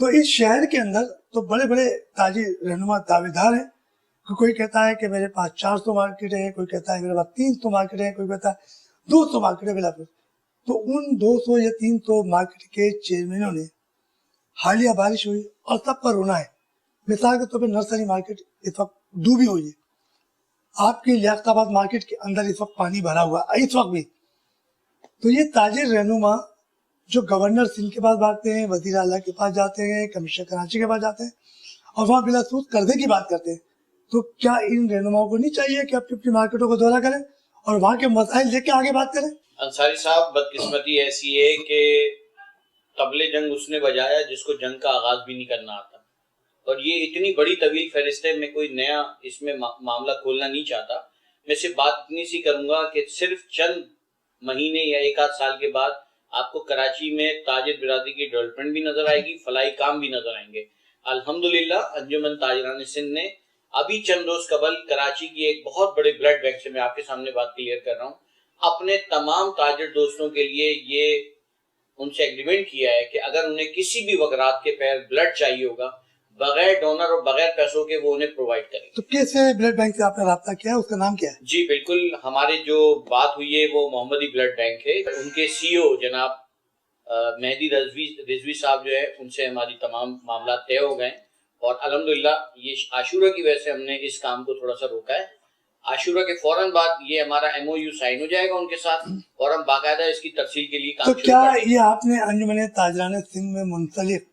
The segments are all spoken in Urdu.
تو اس شہر کے اندر تو بڑے بڑے تاجر رہنما دعوے دار ہیں. کوئی کہتا ہے کہ میرے پاس 400 مارکیٹ ہے, کوئی کہتا ہے میرے پاس 300 مارکیٹ ہے, کوئی کہتا ہے 200 مارکیٹ ہے بلا. تو ان 200 یا 300 مارکیٹ کے چیئرمینوں نے حالیہ بارش ہوئی اور سب پر رونا ہے. مثال کے طور پہ نرسری مارکیٹ اس وقت ڈوبی ہوئی ہے. آپ کی لیاقت آباد مارکیٹ کے اندر اس وقت پانی بھرا ہوا ہے اس وقت بھی. تو یہ تاجر رہنما جو گورنر سندھ کے پاس بھاگتے ہیں, وزیر اعلیٰ کے پاس جاتے ہیں, کمشنر کراچی کے پاس جاتے ہیں اور وہاں بلا سود قرضے کی بات کرتے ہیں, تو کیا ان رہنماؤں کو نہیں چاہیے کہ اپنی اپنی مارکیٹوں کو دورہ کریں اور وہاں کے مسائل لے کے آگے بات کریں؟ انصاری صاحب, بدقسمتی ایسی ہے کہ طبل جنگ اس نے بجایا جس کو جنگ کا آغاز بھی نہیں کرنا آتا, اور یہ اتنی بڑی طویل فہرست ہے, میں کوئی نیا اس میں معاملہ کھولنا نہیں چاہتا. میں صرف بات اتنی سی کروں گا کہ صرف چند مہینے یا ایک آدھ سال کے بعد آپ کو کراچی میں تاجر برادری کی ڈیولپمنٹ بھی نظر آئے گی, فلاحی کام بھی نظر آئیں گے. الحمدللہ انجمن تاجران سندھ نے ابھی چند روز قبل کراچی کی ایک بہت بڑے بلڈ بینک سے, میں آپ کے سامنے بات کلیئر کر رہا ہوں, اپنے تمام تاجر دوستوں کے لیے یہ ان سے ایگریمنٹ کیا ہے کہ اگر انہیں کسی بھی وقت رات کے پیر بلڈ چاہیے ہوگا, بغیر ڈونر اور بغیر پیسوں کے وہ انہیں پرووائڈ کریں گے. تو کیسے بلڈ بینک سے آپ نے رابطہ کیا ہے, اس کا نام کیا ہے؟ جی بالکل, ہمارے جو بات ہوئی ہے وہ محمدی بلڈ بینک ہے. ان کے سی او جناب مہدی رضوی صاحب جو ہے, ان سے ہماری تمام معاملات طے ہو گئے, اور الحمدللہ یہ عاشورہ کی وجہ سے ہم نے اس کام کو تھوڑا سا روکا ہے. عاشورہ کے فوراً بعد یہ ہمارا ایم او یو سائن ہو جائے گا ان کے ساتھ, اور ہم باقاعدہ اس کی تفصیل کے لیے تو کام کیا شروع کر دیں گے. یہ آپ نے انجمن تاجران سندھ میں منسلک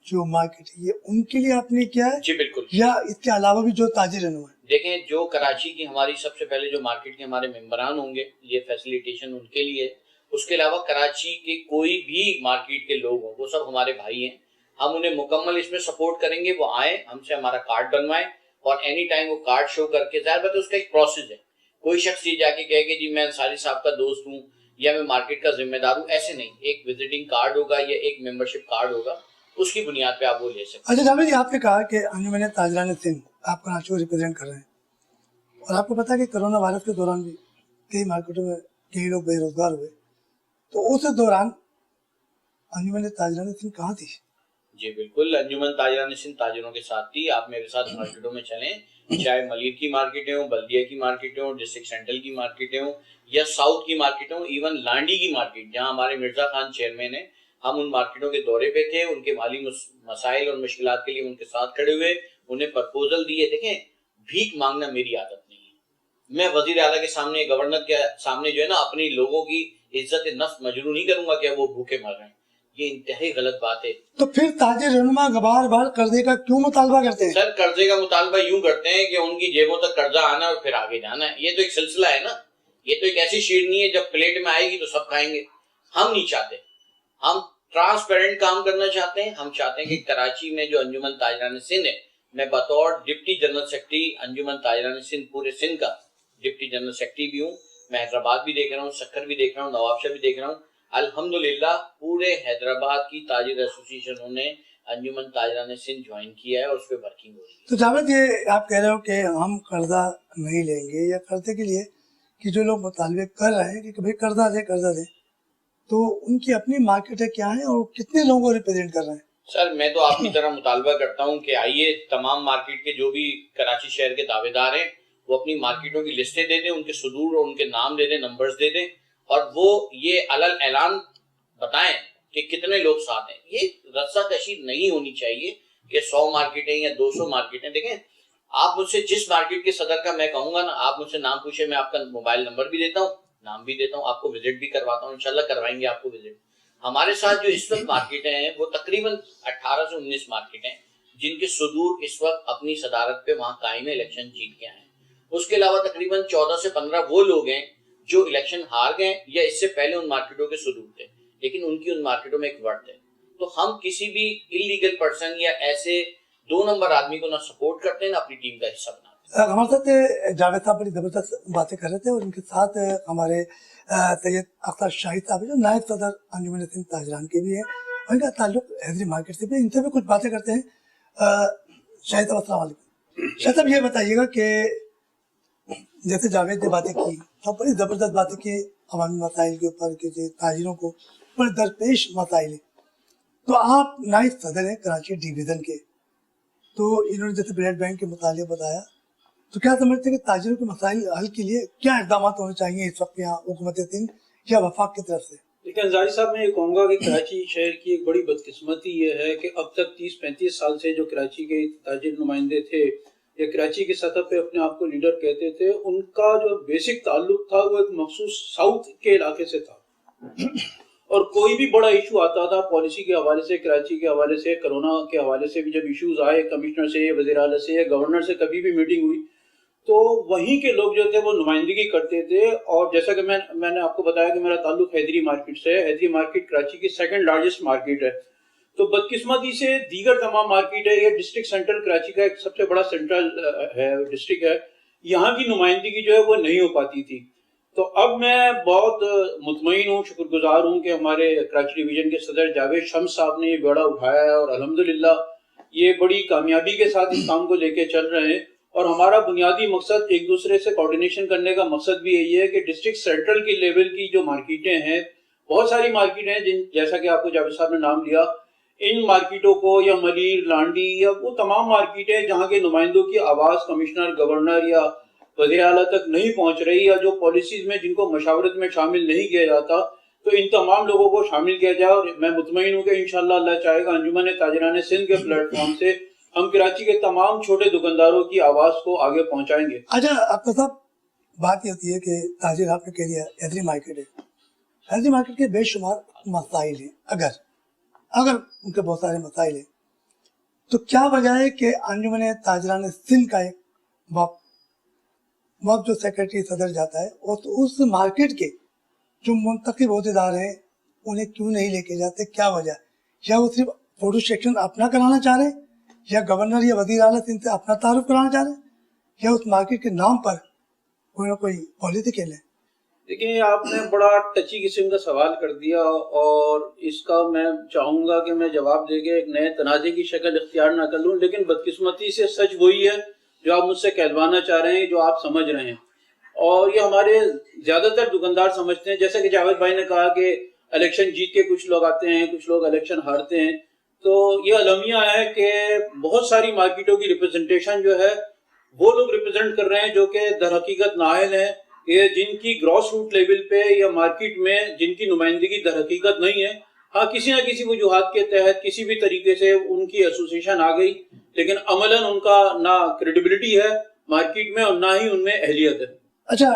جو مارکیٹ ہے یہ ان کے لیے آپ نے کیا ہے, جی بالکل. یا اس کے علاوہ بھی جو تاجر رہنما ہیں؟ دیکھیں, جو کراچی کی ہماری سب سے پہلے جو مارکیٹ کے ہمارے ممبران ہوں گے, یہ فیسیلیٹیشن ان کے لیے. اس کے علاوہ کراچی کے کوئی بھی مارکیٹ کے لوگ ہوں, وہ سب ہمارے بھائی ہیں. ہم انہیں مکمل اس میں سپورٹ کریں گے, وہ آئیں ہم سے ہمارا کارڈ بنوائیں, اور اینی ٹائم وہ کارڈ شو کر کے, ظاہر بات ہے اس کا ایک پروسیس ہے. کوئی شخص یہ جا کے کہے کہ جی میں انصاری صاحب کا دوست ہوں یا میں مارکیٹ کا ذمہ دار ہوں, ایسے نہیں. ایک وزٹنگ کارڈ ہوگا یا ایک ممبرشپ کارڈ ہوگا, اس کی بنیاد پہ آپ وہ لے سکتے ہیں. اچھا جاوید جی, آپ نے کہا کہ انجمن تاجران سندھ آپ کراچی کو ریپرزینٹ کر رہے ہیں, اور آپ کو پتا ہے کہ کرونا وائرس کے دوران بھی کئی مارکیٹوں میں کئی لوگ بے روزگار ہوئے, تو اس دوران انجمن تاجران سندھ کہاں تھی؟ جی بالکل, انجمن تاجران سندھ تاجروں کے ساتھ تھی. آپ میرے ساتھ مارکیٹوں میں چلیں, چاہے ملیر کی مارکیٹیں ہوں, بلدیہ کی مارکیٹیں ہوں, ڈسٹرکٹ سینٹرل کی مارکیٹیں ہوں, یا ساؤتھ کی مارکیٹیں ہوں, ایون لانڈی کی مارکیٹ جہاں ہمارے مرزا خان چیئرمین ہیں, ہم ان مارکیٹوں کے دورے پہ تھے. ان کے مالی مسائل اور مشکلات کے لیے ان کے ساتھ کھڑے ہوئے, انہیں پرپوزل دیے. دیکھیں, بھیک مانگنا میری عادت نہیں ہے. میں وزیر اعلیٰ کے سامنے, گورنر کے سامنے جو ہے نا, اپنی لوگوں کی عزت نفس مجروح نہیں کروں گا کہ وہ بھوکے مر رہے ہیں. یہ انتہائی غلط بات ہے. تو پھر تاجر رہنما بار بار قرضے کا کیوں مطالبہ کرتے ہیں؟ سر, قرضے کا مطالبہ یوں کرتے ہیں کہ ان کی جیبوں تک قرضہ آنا اور پھر آگے جانا ہے. یہ تو ایک سلسلہ ہے نا, یہ تو ایک ایسی شیر نہیں ہے جب پلیٹ میں آئے گی تو سب کھائیں گے. ہم نہیں چاہتے, ہم ٹرانسپیرنٹ کام کرنا چاہتے ہیں. ہم چاہتے ہیں کہ کراچی میں جو انجمن تاجران سندھ ہے, میں بطور ڈپٹی جنرل سیکرٹری انجمن تاجران سندھ پورے سندھ کا ڈپٹی جنرل سیکرٹری بھی ہوں. میں حیدرآباد بھی دیکھ رہا ہوں, سکھر بھی دیکھ رہا ہوں, نوابشاہ بھی دیکھ رہا ہوں. الحمدللہ پورے حیدرآباد کی تاجر ایسوسیشنوں نے انجمن تاجران سندھ جوائن کیا ہے اور اس پہ ورکنگ ہو رہی ہے. تو جاوید, یہ آپ کہہ رہے ہو کہ ہم قرضہ نہیں لیں گے, یا قرضے کے لیے کہ جو لوگ مطالبے کر رہے ہیں کہ بھائی قرضہ دے, تو ان کی اپنی مارکیٹیں کیا ہیں اور کتنے لوگوں کو ریپرزینٹ کر رہے ہیں؟ سر, میں تو آپ کی طرح مطالبہ کرتا ہوں کہ آئیے, تمام مارکیٹ کے جو بھی کراچی شہر کے دعوے دار ہیں وہ اپنی مارکیٹوں کی لسٹیں دے دیں, ان کے صدور اور ان کے نام دے دیں, نمبرز دے دیں, اور وہ یہ علل اعلان بتائیں کہ کتنے لوگ ساتھ ہیں. یہ رسہ کشی نہیں ہونی چاہیے کہ 100 مارکیٹیں یا 200 مارکیٹیں. دیکھیں, آپ مجھ سے جس مارکیٹ کے صدر کا میں کہوں گا نا, آپ مجھ سے نام پوچھیں, میں آپ کا موبائل نمبر بھی دیتا ہوں, نام بھی دیتا ہوں, آپ کو وزٹ بھی کرواتا ہوں, انشاءاللہ کروائیں گے آپ کو وزٹ. ہمارے ساتھ جو اس وقت مارکیٹیں ہیں وہ تقریباً 18 سے 19 مارکیٹیں ہیں جن کے صدور اس وقت اپنی صدارت پہ وہاں قائم الیکشن جیت کے آئے ہیں. اس کے علاوہ تقریباً 14 سے 15 وہ لوگ ہیں جو الیکشن ہار گئے یا اس سے پہلے ان مارکیٹوں کے صدور تھے, لیکن ان کی ان مارکیٹوں میں ایک ورڈ ہے. تو ہم کسی بھی انلیگل پرسن یا ایسے 2 نمبر آدمی کو نہ سپورٹ کرتے ہیں نہ اپنی ٹیم کا حصہ بناتے ہیں. ہمارے ساتھ جاوید صاحب بڑی زبردست باتیں کر رہے تھے, اور ان کے ساتھ ہمارے سید اختر شاہد صاحب جو نائب صدر انجمن سندھ تاجران کے بھی ہیں, اور ان کا تعلق حیدری مارکیٹ سے بھی. ان سے بھی کچھ باتیں کرتے ہیں. شاہد صاحب السلام علیکم. شاہد صاحب, یہ بتائیے گا کہ جیسے جاوید نے باتیں کی, اور بڑی زبردست باتیں کی عوامی مسائل کے اوپر, کہ تاجروں کو بڑے درپیش مسائل ہیں, تو آپ نائب صدر ہیں کراچی ڈویژن کے, تو انہوں نے جیسے بلیڈ بینک کے متعلق بتایا, تو کیا سمجھتے ہیں کہ تاجروں کے مسائل حل کے لیے کیا اقدامات ہونے چاہیے اس وقت یہاں حکومت سندھ یا وفاق کی طرف سے؟ لیکن انصاری صاحب میں یہ کہوں گا کہ کراچی شہر کی ایک بڑی بدقسمتی یہ ہے کہ اب تک 30-35 سال سے جو کراچی کے تاجر نمائندے تھے یا کراچی کی سطح پہ اپنے آپ کو لیڈر کہتے تھے, ان کا جو بیسک تعلق تھا وہ ایک مخصوص ساؤتھ کے علاقے سے تھا, اور کوئی بھی بڑا ایشو آتا تھا پالیسی کے حوالے سے, کراچی کے حوالے سے, کرونا کے حوالے سے بھی جب ایشوز آئے کمشنر سے, وزیر اعلیٰ سے یا گورنر سے کبھی بھی میٹنگ ہوئی تو وہیں کے لوگ جو تھے وہ نمائندگی کرتے تھے. اور جیسا کہ میں نے آپ کو بتایا کہ میرا تعلق حیدری مارکیٹ سے ہے. حیدری مارکیٹ کراچی کی سیکنڈ لارجسٹ مارکیٹ ہے. تو بدقسمتی سے دیگر تمام مارکیٹ ہے, یہ ڈسٹرکٹ سینٹرل کراچی کا ایک سب سے بڑا سینٹرل ہے ڈسٹرکٹ ہے, یہاں کی نمائندگی جو ہے وہ نہیں ہو پاتی تھی. تو اب میں بہت مطمئن ہوں, شکر گزار ہوں کہ ہمارے کراچی ڈویژن کے صدر جاوید شمس صاحب نے یہ بیڑا اٹھایا ہے, اور الحمدللہ یہ بڑی کامیابی کے ساتھ اس کام کو لے کے چل رہے ہیں. اور ہمارا بنیادی مقصد ایک دوسرے سے کوارڈینیشن کرنے کا مقصد بھی یہی ہے کہ ڈسٹرکٹ سینٹرل کی لیول کی جو مارکیٹیں ہیں, بہت ساری مارکیٹیں ہیں جیسا کہ آپ کو جاوید صاحب نے نام لیا, ان مارکیٹوں کو یا ملیر, لانڈی یا وہ تمام مارکیٹیں جہاں کے نمائندوں کی آواز کمشنر, گورنر یا وزیر اعلیٰ تک نہیں پہنچ رہی, یا جو پالیسیز میں جن کو مشاورت میں شامل نہیں کیا جاتا, تو ان تمام لوگوں کو شامل کیا جائے. اور میں مطمئن ہوں کہ انشاءاللہ اللہ چاہے گا انجمن تاجران سندھ کے پلیٹ فارم سے ہم کراچی کے تمام چھوٹے دکانداروں کی آواز کو آگے پہنچائیں گے. اچھا آپ صاحب, بات یہ ہوتی ہے کہ تاجر آپ نے کہہ دیا حیدری مارکیٹ ہے, حیدری مارکیٹ کے بے شمار مسائل ہیں, اگر ان کے بہت سارے مسائل ہیں, تو کیا وجہ ہے کہ انجمن تاجران سندھ کا ایک وقت جو سیکرٹری صدر جاتا ہے اور تو اس مارکیٹ کے جو منتخب عہدیدار ہیں انہیں کیوں نہیں لے کے جاتے؟ کیا وجہ ہے؟ یا وہ صرف فوٹو سیکشن اپنا کرانا چاہ رہے ہیں, یا گورنر یا وزیر اعلیٰ سندھ سے اپنا تعارف کرانا چاہ رہے ہیں, یا اس مارکیٹ کے نام پر کوئی نہ کوئی پولیٹیکل ہے؟ دیکھیں, آپ نے بڑا ٹچی قسم کا سوال کر دیا, اور اس کا میں چاہوں گا کہ میں جواب دے کے ایک نئے تنازع کی شکل اختیار نہ کر لوں, لیکن بدقسمتی سے سچ وہی ہے جو آپ مجھ سے کہلوانا چاہ رہے ہیں, جو آپ سمجھ رہے ہیں, اور یہ ہمارے زیادہ تر دکاندار سمجھتے ہیں. جیسا کہ جاوید بھائی نے کہا کہ الیکشن جیت کے کچھ لوگ آتے ہیں, کچھ لوگ الیکشن ہارتے ہیں, تو یہ المیہ ہے کہ بہت ساری مارکیٹوں کی ریپرزنٹیشن جو ہے وہ لوگ ریپرزینٹ کر رہے ہیں جو کہ در حقیقت نااہل ہیں, یہ جن کی گراس روٹ لیول پہ یا مارکیٹ میں جن کی نمائندگی در حقیقت نہیں ہے. ہاں, کسی نہ کسی وجوہات کے تحت کسی بھی طریقے سے ان کی ایسوسیشن آ گئی, لیکن عملاً ان کا نہ کریڈیبلٹی ہے مارکیٹ میں اور نہ ہی ان میں اہلیت ہے. اچھا,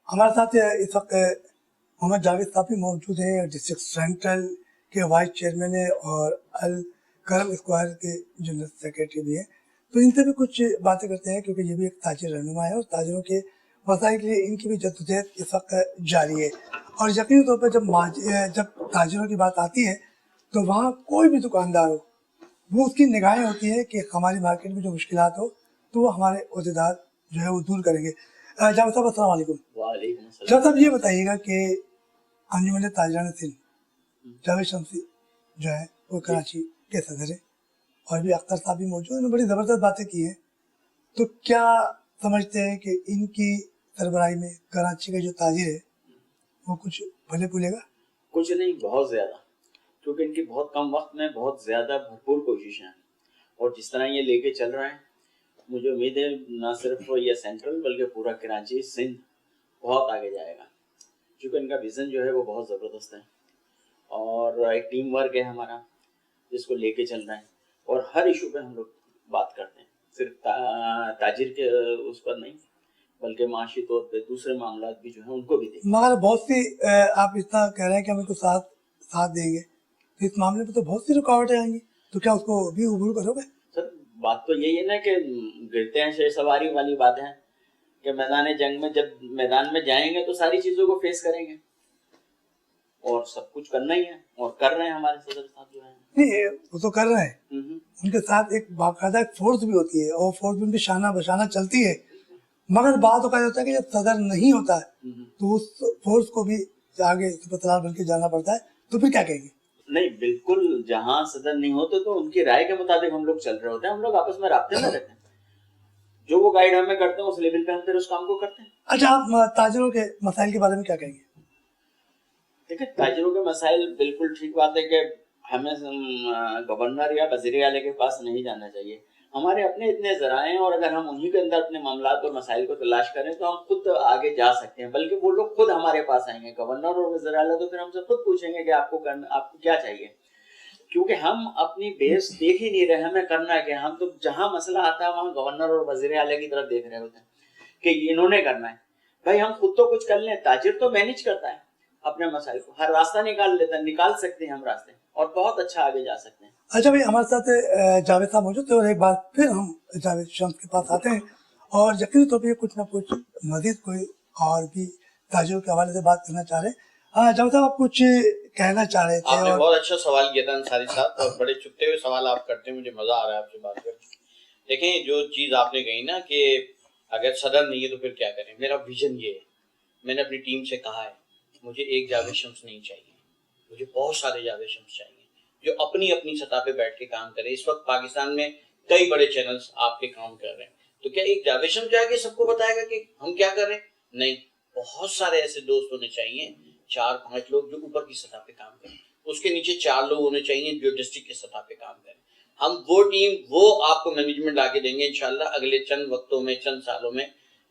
ہمارے ساتھ اس وقت محمد جاوید صاحب بھی موجود ہیں, ڈسٹرکٹ سینٹرل کے وائس چیئرمین ہیں اور الکرم اسکوائر کے جنرل سیکرٹری بھی ہیں, تو ان سے بھی کچھ باتیں کرتے ہیں کیونکہ یہ بھی ایک تاجر رہنما ہے اور تاجروں کے مسائل کے لیے ان کی بھی جدوجہد اس وقت جاری ہے. اور یقینی طور پر جب تاجروں کی بات آتی ہے تو وہاں کوئی بھی دکاندار ہو, وہ اس کی نگاہیں ہوتی ہے کہ ہماری مارکیٹ میں جو مشکلات ہو تو وہ ہمارے عہدیدار جو ہے وہ دور کریں گے. جاوید صاحب السلام علیکم. وعلیکم السلام. جاوید صاحب یہ بتائیے گا کہ انجمن تاجران سندھ جاوید شمسی جو ہے وہ کراچی کے صدر ہیں, اور بھی اختر صاحب بھی موجود ہیں, انہوں نے بڑی زبردست باتیں کی ہیں, تو کیا سمجھتے ہیں کہ ان کی سربراہی میں کراچی کا جو تاجر ہے وہ کچھ بھلے پھولے گا؟ کچھ نہیں, بہت زیادہ, کیونکہ ان کی بہت کم وقت میں بہت زیادہ بھرپور کوششیں ہیں, اور جس طرح یہ لے کے چل رہے ہیں مجھے امید ہے نہ صرف یہ سینٹرل بلکہ پورا کراچی سندھ بہت آگے جائے گا, کیونکہ ان کا ویژن جو ہے وہ بہت زبردست ہے, اور ایک ٹیم ورک ہے ہمارا جس کو لے کے چل رہے ہیں, اور ہر ایشو پہ ہم لوگ بات کرتے ہیں, صرف تاجر کے اس پر نہیں بلکہ معاشی طور پہ دوسرے معاملات بھی جو ہیں ان کو بھی دیں. مگر بہت سی آپ اتنا کہہ رہے ہیں کہ ہم ان کو ساتھ دیں گے, تو اس معاملے میں تو بہت سی رکاوٹیں آئیں گی, تو کیا اس کو بھی عبور کرو گے؟ سر بات تو یہی ہے نا کہ گرتے ہیں شیر سواری والی بات ہے کہ میدان جنگ میں جب میدان میں جائیں گے تو ساری چیزوں کو فیس کریں گے, اور سب کچھ کرنا ہی ہے, اور کر رہے ہیں ہمارے صدر صاحب جو ہیں. نہیں, وہ تو کر رہے ہیں, ان کے ساتھ ایک باقاعدہ ایک فورس بھی ہوتی ہے, اور فورس بھی ان کی شانہ بشانہ چلتی ہے, مگر بات اوقات ہوتا ہے کہ جب صدر نہیں ہوتا ہے تو اس فورس کو بھی آگے سپرسالار بن کے جانا پڑتا ہے, تو پھر کیا کہیں گے؟ نہیں بالکل, جہاں صدر نہیں ہوتے تو ان کی رائے کے مطابق ہم لوگ چل رہے ہوتے ہیں, ہم لوگ آپس میں رابطے میں رہتے ہیں, جو وہ گائیڈ ہمیں کرتے ہیں اس لیول پہ ہم پھر اس کام کو کرتے ہیں. اچھا, آپ تاجروں کے مسائل کے بارے میں کیا کہیں گے؟ دیکھیں, تاجروں کے مسائل بالکل ٹھیک بات ہے کہ ہمیں گورنر یا وزیر اعلیٰ کے پاس نہیں جانا چاہیے. ہمارے اپنے اتنے ذرائع ہیں اور اگر ہم انہی کے اندر اپنے معاملات اور مسائل کو تلاش کریں تو ہم خود آگے جا سکتے ہیں, بلکہ وہ لوگ خود ہمارے پاس آئیں گے. گورنر اور وزیر اعلیٰ تو پھر ہم سے خود پوچھیں گے کہ آپ کو کیا چاہیے, کیونکہ ہم اپنی بیس دیکھ ہی نہیں رہے ہمیں کرنا ہے کہ ہم تو جہاں مسئلہ آتا ہے وہاں گورنر اور وزیر اعلیٰ کی طرف دیکھ رہے ہوتے ہیں کہ انہوں نے کرنا ہے. بھائی ہم خود تو کچھ کر لیں, تاجر تو مینیج کرتا ہے اپنے مسائل کو, ہر راستہ نکال سکتے ہیں ہم راستے, اور بہت اچھا آگے جا سکتے ہیں. اچھا بھائی, ہمارے ساتھ جاوید صاحب موجود تھے اور ایک بار پھر ہم جاوید شمس کے پاس آتے ہیں اور یقینی طور پہ کچھ نہ کچھ مزید کوئی اور بھی تاجروں کے حوالے سے بات کرنا چاہ رہے ہیں. ہاں جاوید صاحب, آپ کچھ کہنا چاہ رہے تھے. آپ نے اور بہت اچھا سوال کیا تھا انصاری صاحب, اور بڑے چپتے ہوئے سوال آپ کرتے ہیں, مجھے مزہ آ رہا ہے آپ سے بات کر کے. دیکھیں, جو چیز آپ نے کہی نا کہ اگر صدر نہیں ہے تو پھر کیا کریں, میرا ویژن یہ ہے, میں نے اپنی ٹیم سے کہا ہے مجھے ایک جاوید شمس نہیں چاہیے, مجھے بہت سارے جاوید شمس چاہیے جو اپنی اپنی سطح پہ بیٹھ کے کام کرے. اس وقت پاکستان میں کئی بڑے چینلز آپ کے کام کر رہے ہیں, تو کیا ایک جاوید شمس جا کے سب کو بتائے گا کہ ہم کیا کر رہے ہیں؟ نہیں, بہت سارے ایسے دوست ہونے چاہیے, 4-5 لوگ جو اوپر کی سطح پہ کام کریں, اس کے نیچے 4 لوگ ہونے چاہیے جو ڈسٹرکٹ کی سطح پہ کام کریں. ہم وہ ٹیم, وہ آپ کو مینجمنٹ لا کے دیں گے انشاءاللہ اگلے چند وقتوں میں, چند سالوں میں,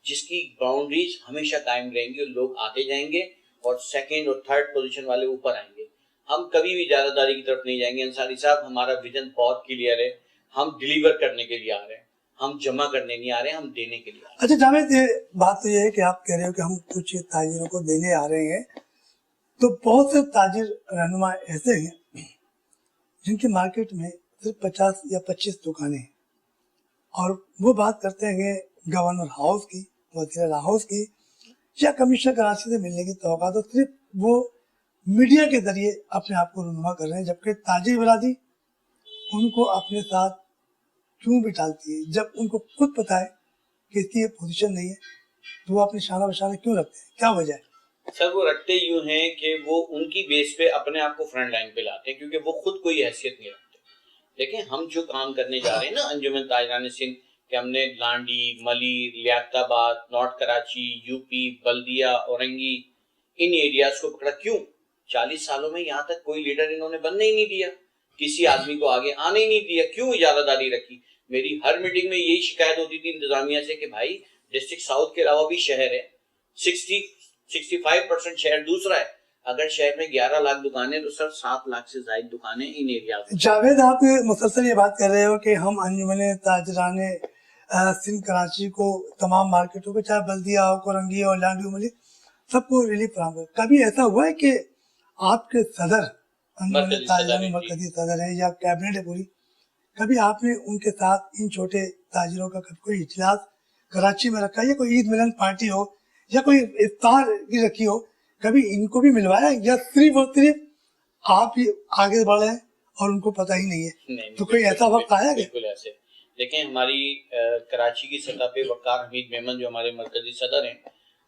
جس کی باؤنڈریز ہمیشہ قائم رہیں گی اور لوگ آتے جائیں گے اور سیکنڈ اور تھرڈ پوزیشن والے اوپر آئیں گے. ہم کبھی بھی زیادہ داری کی طرف نہیں جائیں گے. انصاری صاحب, ہمارا ویژن بہت کلیئر ہے, ہم ڈیلیور کرنے کے لیے آ رہے ہیں, ہم جمع کرنے نہیں آ رہے, ہم دینے کے لیے آ رہے ہیں. اچھا جاوید, یہ بات تو یہ ہے کہ آپ کہہ رہے ہو کہ ہم کچھ تاجروں کو دینے آ رہے ہیں, تو بہت سے تاجر رہنما ایسے ہیں جن کی مارکیٹ میں صرف 50 یا 25 دکانیں ہیں, اور وہ بات کرتے ہیں گورنر ہاؤس کی, وزیر ہاؤس کی یا کمشنر کراچی سے ملنے کی توقع, تو صرف وہ میڈیا کے ذریعے اپنے آپ کو رونما کر رہے ہیں, جبکہ تاجر برادری ان کو اپنے ساتھ کیوں بٹھالتی ہے جب ان کو خود پتا ہے کہ اس کی یہ پوزیشن نہیں ہے, تو وہ اپنے شانہ بشانہ کیوں رکھتے ہیں, کیا وجہ ہے؟ سر, وہ رکھتے یوں ہیں کہ وہ ان کی بیس پہ اپنے آپ کو فرنٹ لائن پہ لاتے ہیں, کیونکہ وہ خود کوئی حیثیت نہیں رکھتے. دیکھیں, ہم جو کام کرنے جا رہے ہیں نا انجمن تاجران سندھ, کہ ہم نے لانڈی, ملی, لیاقت آباد, نارتھ کراچی, یو پی, بلدیہ, اورنگی, ان ایریاز کو پکڑا. کیوں؟ 40 سالوں میں یہاں تک کوئی لیڈر انہوں نے بننے ہی نہیں دیا, کسی آدمی کو آگے آنے ہی نہیں دیا. کیوں اجازت داری رکھی؟ میری ہر میٹنگ میں یہی شکایت ہوتی تھی انتظامیہ سے کہ بھائی ڈسٹرکٹ ساؤتھ کے علاوہ بھی شہر ہے, 65% شہر دوسرا ہے. اگر شہر میں 11 لاکھ دکانیں تو سر 7 لاکھ سے زائد دکانیں ان ایریاز میں. جاوید, آپ مسلسل یہ بات کر رہے ہو کہ ہم انجمن تاجران سندھ کراچی کو تمام مارکیٹوں کو, چاہے بلدیہ ہو, کورنگی ہو, لانڈی ہو, ملی, سب کو ریلیف فراہم کرے. کبھی ایسا ہوا ہے کہ آپ کے صدر انجمن تاجران مرکزی صدر ہیں یا کیبنٹ ہے پوری, کبھی آپ نے ان کے ساتھ ان چھوٹے تاجروں کا کوئی اجلاس کراچی میں رکھا, یا کوئی عید ملن پارٹی ہو یا کوئی افطار کی رکھی ہو, کبھی ان کو بھی ملوایا, یا صرف اور صرف آپ ہی آگے بڑھے ہیں اور ان کو پتہ ہی نہیں ہے؟ نہیں, تو کوئی ایسا وقت آیا کہ بالکل ایسے. دیکھیں, ہماری کراچی کی سطح پہ وقار حمید میمن جو ہمارے مرکزی صدر ہیں,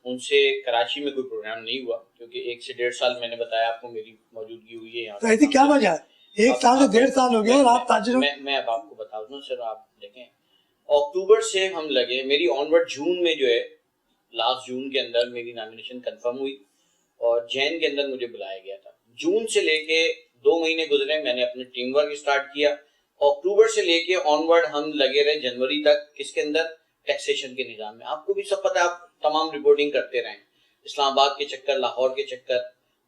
ان سے کراچی میں کوئی پروگرام نہیں ہوا, کیونکہ 1 سے 1.5 سال میں نے بتایا آپ کو میری موجودگی ہوئی ہے یہاں. تو ایسی کیا وجہ ہے؟ 1 سال سے 1.5 سال ہو گیا اور آپ تاجروں. میں اب آپ کو بتا دوں سر, آپ دیکھیں اکتوبر سے ہم لگے, میری آنورڈ جون میں جو ہے, لاسٹ جون کے اندر میری نامینیشن کنفرم ہوئی اور جین کے اندر مجھے بلایا گیا تھا. جون سے لے کے 2 مہینے گزرے, میں نے اپنے ٹیم ورک اسٹارٹ کیا. اکتوبر سے لے کے آنورڈ ہم لگے رہے جنوری تک, کس کے اندر؟ ٹیکسیشن کے نظام میں. آپ کو بھی سب پتہ ہے, آپ تمام رپورٹنگ کرتے رہیں, اسلام آباد کے چکر, لاہور کے چکر,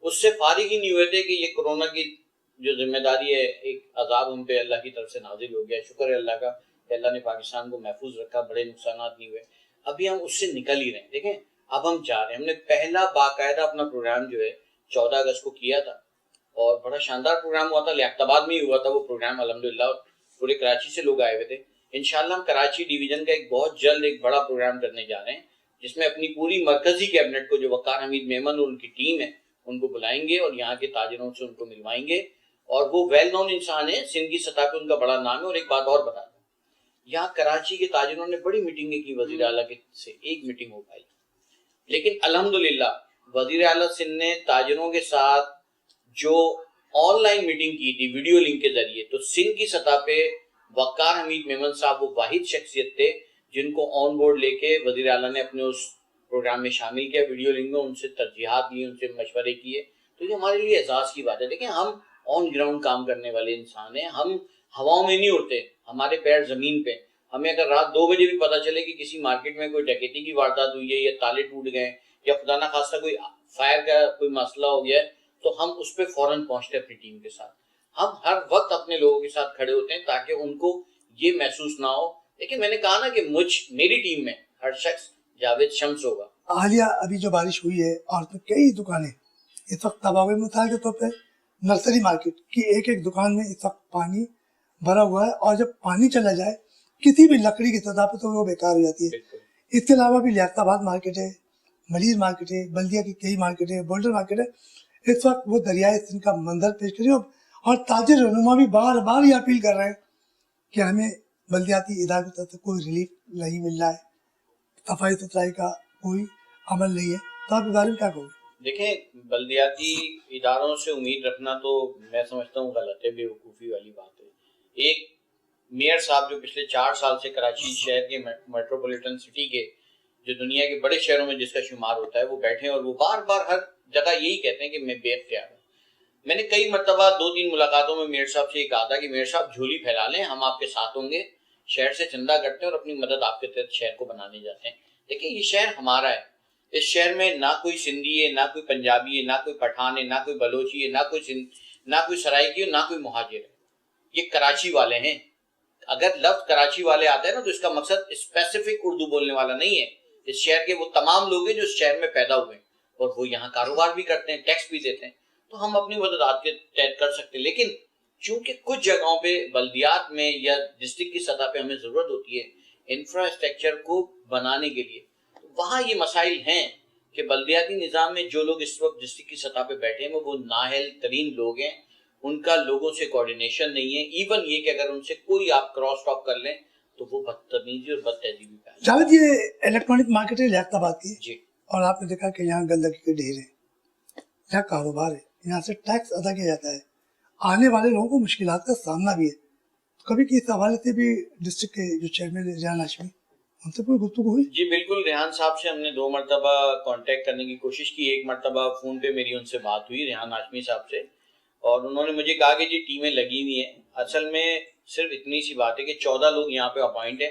اس سے فارغ ہی نہیں ہوئے تھے کہ یہ کرونا کی جو ذمہ داری ہے, ایک عذاب ہم پہ اللہ کی طرف سے نازل ہو گیا. شکر ہے اللہ کا کہ اللہ نے پاکستان کو محفوظ رکھا, بڑے نقصانات نہیں ہوئے. ابھی ہم اس سے نکل ہی رہے ہیں. دیکھیں, اب ہم جا رہے ہیں. ہم نے پہلا باقاعدہ اپنا پروگرام جو ہے 14 اگست کو کیا تھا, اور بڑا شاندار پروگرام ہوا تھا. لیاقت آباد میں ہی ہوا تھا وہ پروگرام الحمدللہ, پورے کراچی سے لوگ آئے ہوئے تھے. انشاءاللہ ہم کراچی ڈویژن کا ایک بہت جلد ایک بڑا پروگرام کرنے جا رہے ہیں, جس میں اپنی پوری مرکزی کیبنٹ کو, جو وقار حمید میمن اور ان کی ٹیم ہے, ان کو بلائیں گے اور یہاں کے تاجروں سے ان کو ملوائیں گے. اور وہ ویل نون انسان ہیں, سندھ کی سطح پہ ان کا بڑا نام ہے. اور ایک بات اور بتا دوں, یہاں کراچی کے تاجروں نے بڑی میٹنگیں کی وزیر اعلیٰ کے سے, ایک میٹنگ ہو پائی, لیکن الحمدللہ وزیر اعلیٰ سندھ نے تاجروں کے ساتھ جو آن لائن میٹنگ کی تھی ویڈیو لنک کے ذریعے, تو سندھ کی سطح پہ وقار حمید میمن صاحب وہ واحد شخصیت تھے جن کو آن بورڈ لے کے وزیر اعلیٰ نے اپنے اس پروگرام میں شامل کیا. ویڈیو لنک میں ان سے ترجیحات لی, ان سے مشورے کیے. تو یہ ہمارے لیے اعزاز کی بات ہے. دیکھیں, ہم آن گراؤنڈ کام کرنے والے انسان ہیں. ہم ہواؤں میں نہیں اڑتے, ہمارے پیر زمین پہ. ہمیں اگر رات 2 بجے بھی پتہ چلے کہ کسی مارکیٹ میں کوئی ڈکیتی کی واردات ہوئی ہے یا تالے ٹوٹ گئے یا خدا نہ خواستہ کوئی فائر کا کوئی مسئلہ ہو گیا ہے, تو ہم اس پہ فوراً پہنچتے ہیں اپنی ٹیم کے ساتھ. ہم ہر وقت اپنے لوگوں کے ساتھ کھڑے ہوتے ہیں تاکہ ان کو یہ محسوس نہ ہو. لیکن میں نے کہا نا کہ میری ٹیم میں ہر شخص جاوید شمس ہوگا. حالیہ ابھی جو بارش ہوئی ہے اور تو کئی دکانیں اس وقت تباہ ہوئی. مثال کے طور پہ نرسری مارکیٹ کی ایک دکان میں اس وقت پانی بھرا ہوا ہے, اور جب پانی چلا جائے کسی بھی لکڑی کی سطح پہ تو وہ بیکار ہو جاتی ہے. اس کے علاوہ بھی لیاقت آباد مارکیٹ ہے, ملیز مارکیٹ ہے, بلدیہ کی کئی مارکیٹ ہے, بولڈر مارکیٹ ہے. اس وقت وہ دریائے سندھ کا منظر پیش کر رہی ہے, اور تاجر رہنما بھی بار بار یہ اپیل کر رہے ہیں کہ ہمیں بلدیاتی اداروں کی طرف سے کوئی ریلیف نہیں مل رہا ہے, صفائی ستھرائی کا کوئی عمل نہیں ہے. تو آپ اس بارے میں کیا کہو گے؟ دیکھیں, بلدیاتی اداروں سے امید رکھنا تو میں سمجھتا ہوں غلط ہے, بے وقوفی والی بات ہے. ایک میئر صاحب جو پچھلے 4 سال سے کراچی شہر کے میٹروپولیٹن سٹی کے جو دنیا کے بڑے شہروں میں جس کا شمار ہوتا ہے وہ بیٹھے ہیں, اور وہ بار بار ہر جگہ یہی کہتے ہیں کہ میں بے اختیار ہوں. میں نے کئی مرتبہ 2-3 ملاقاتوں میں میئر صاحب سے یہ کہا تھا کہ میئر صاحب جھولی پھیلا لیں, ہم آپ کے ساتھ ہوں گے, شہر سے چندہ کرتے ہیں اور اپنی مدد آپ کے تحت شہر کو بنانے جاتے ہیں. دیکھیں, یہ شہر ہمارا ہے. اس شہر میں نہ کوئی سندھی ہے, نہ کوئی پنجابی ہے, نہ کوئی پٹھان ہے, نہ کوئی بلوچی ہے, نہ کوئی سرائکی ہے, نہ کوئی مہاجر ہے. یہ کراچی والے ہیں. اگر لفظ کراچی والے آتا ہے نا تو اس کا مقصد اسپیسیفک اردو بولنے والا نہیں ہے. اس شہر کے وہ تمام لوگ ہیں جو اس شہر میں پیدا ہوئے ہیں اور وہ یہاں کاروبار بھی کرتے ہیں, ٹیکس بھی دیتے ہیں. تو ہم اپنی مدد آپ کے تحت کر سکتے ہیں. لیکن چونکہ کچھ جگہوں پہ بلدیات میں یا ڈسٹرکٹ کی سطح پہ ہمیں ضرورت ہوتی ہے انفراسٹرکچر کو بنانے کے لیے, وہاں یہ مسائل ہیں کہ بلدیاتی نظام میں جو لوگ اس وقت ڈسٹرکٹ کی سطح پہ بیٹھے ہیں وہ نااہل ترین لوگ ہیں. ان کا لوگوں سے کوارڈینیشن نہیں ہے. ایون یہ کہ اگر ان سے کوئی آپ کراس ٹاک کر لیں تو وہ بدتمیزی اور بد تہذیبی پہ. جاوید, یہ الیکٹرانک مارکیٹ ہے لیاقت آباد کی, جی, اور آپ نے دیکھا کہ یہاں گندگی کے ڈھیر ہیں, یہاں کاروبار ہے, یہاں سے ٹیکس ادا کیا جاتا ہے, آنے والے لوگوں کو مشکلات کا سامنا بھی ہے. کبھی اس حوالے سے بھی ڈسٹرکٹ کے جو چیئرمین ریحان ہاشمی, ان سے کوئی گفتگو ہوئی؟ جی بالکل. ریحان صاحب سے ہم نے 2 مرتبہ کانٹیکٹ کرنے کی کوشش کی. ایک مرتبہ فون پہ میری ان سے بات ہوئی ریحان ہاشمی صاحب سے, اور انہوں نے مجھے کہا کہ جی ٹیمیں لگی ہوئی ہیں. اصل میں صرف اتنی سی بات ہے کہ 14 لوگ یہاں پہ اپوائنٹ ہیں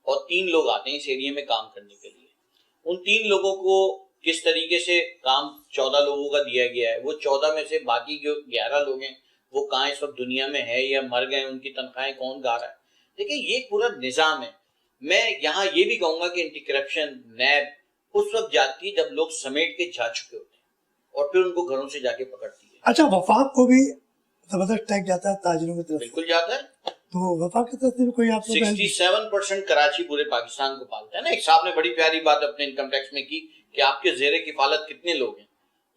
اور 3 لوگ آتے ہیں اس ایریے میں کام کرنے کے لیے. ان 3 لوگوں کو کس طریقے سے کام 14 لوگوں کا دیا گیا ہے, وہ 14 میں سے باقی جو 11 لوگ ہیں وہ کہاں اس وقت دنیا میں ہے یا مر گئے, ان کی تنخواہیں کون گا رہا ہے. دیکھیں, یہ پورا نظام ہے. میں یہاں یہ بھی کہوں گا کہ اینٹی کرپشن نیب اس وقت جاتی ہے جب لوگ سمیٹ کے جا چکے ہوتے ہیں اور پھر ان کو گھروں سے جا کے پکڑتی ہے. اچھا, وفاق کو بھی زبردست ٹیکس جاتا ہے تاجروں کی طرف سے؟ بالکل جاتا ہے. تو وفاق کی طرف سے بھی کوئی آپ کو 67% کراچی پورے پاکستان کو پالتا ہے نا. ایک صاحب نے بڑی پیاری بات اپنے انکم ٹیکس میں کی کہ آپ کے زیر کفالت کتنے لوگ ہیں,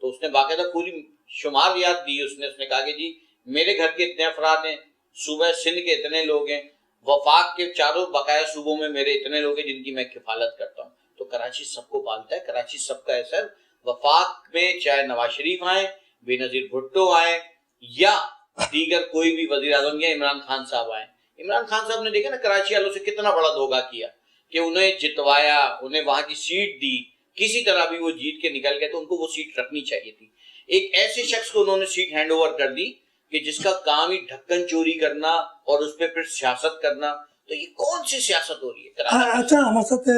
تو اس نے باقاعدہ پوری شماریات دی. اس نے کہا کہ جی میرے گھر کے اتنے افراد ہیں, صوبہ سندھ کے اتنے لوگ ہیں, وفاق کے 4 بقایا صوبوں میں میرے اتنے لوگ ہیں جن کی میں کفالت کرتا ہوں. تو کراچی سب کو پالتا ہے, کراچی سب کا ہے سر. وفاق میں چاہے نواز شریف آئیں, بے نظیر بھٹو آئیں, یا دیگر کوئی بھی وزیر اعظم یا عمران خان صاحب آئیں. عمران خان صاحب نے دیکھا نا کراچی والوں سے کتنا بڑا دھوکہ کیا کہ انہیں جتوایا, انہیں وہاں کی سیٹ دی, کسی طرح بھی وہ جیت کے نکل گئے. تو ان کو وہ سیٹ رکھنی چاہیے تھی. ایک ایسے شخص کو انہوں نے سیٹ ہینڈ اوور کر دی کہ جس کا کام ہی ڈھکن چوری کرنا اور اس پہ پھر سیاست کرنا. تو یہ کون سی سیاست ہو رہی ہے؟ اچھا, ہمارے ساتھ